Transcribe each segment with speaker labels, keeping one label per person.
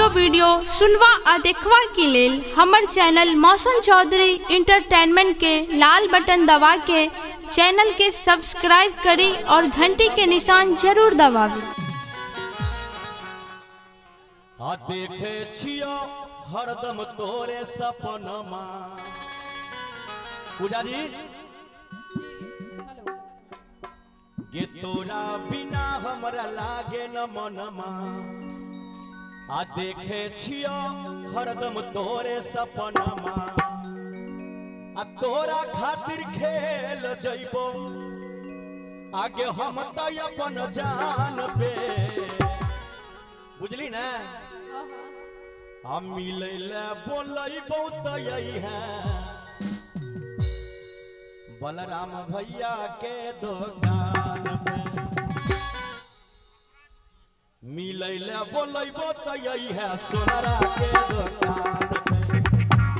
Speaker 1: Audio video सुनवा आ देखवा के लेल हमर चैनल मौसम चौधरी इंटरटेनमेंट के लाल बटन दबा के चैनल के सब्सक्राइब करी और घंटी के निशान जरूर दबावी।
Speaker 2: देखे छियो हरदम तोरे सपनमा। पूजा जी गे तोरा बिना हमरा लागे न मनमा। देखे छियो हरदम तोरे सपनमा। तोरा खातिर खेल जइबो आगे हम तो अपन जान पे। बुझली ना हम मिले बोल बहुत यही है बलराम भैया के दुकान पे। मिले बोल तो यही है सोनारा के दुकान पे।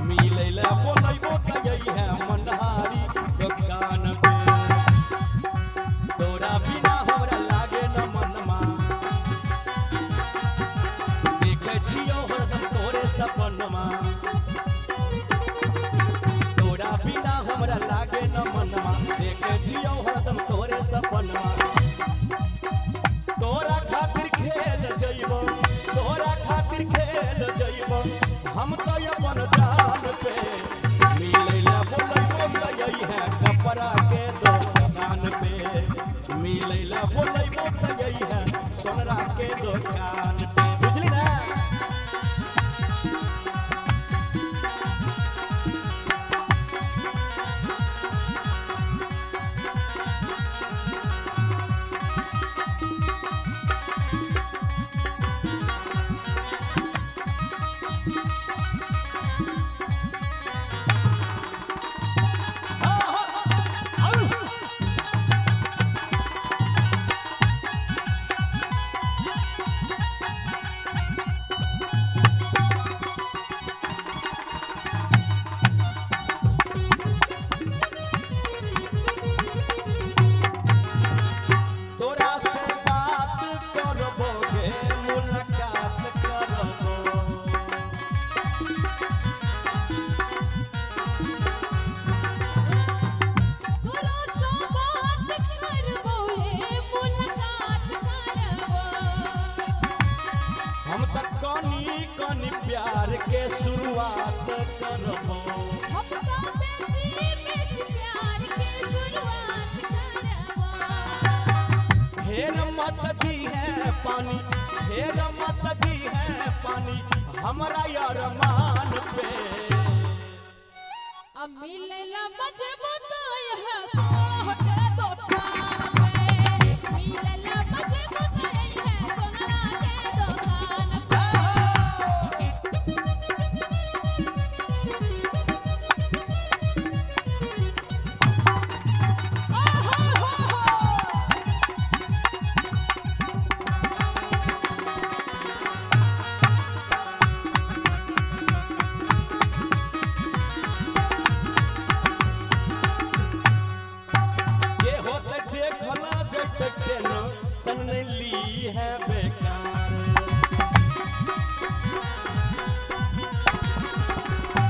Speaker 2: मिले बोल तो यही है मनहारी दुकान पे। तोरा बिना हमरा लागे न मनमा। देखे छियो हरदम तोरे सपनमा। तोरा बिना हमरा लागे न मनमा। देखे छियो हरदम तोरे सपनमा। तोरा खातिर खेल जइबो। तोरा खातिर खेल जइबो हम तो अपन जान पे। मिलेला बोलैबो तो यही है कपड़ा के दुकान पे। मिलेला बोलैबो तो यही है सोनरा के दुकान पे। बुझली ना कनी प्यार के शुरुआत करबो। ढेर मत दी है पानी। ढेर मत दी है पानी हमरा यार मा।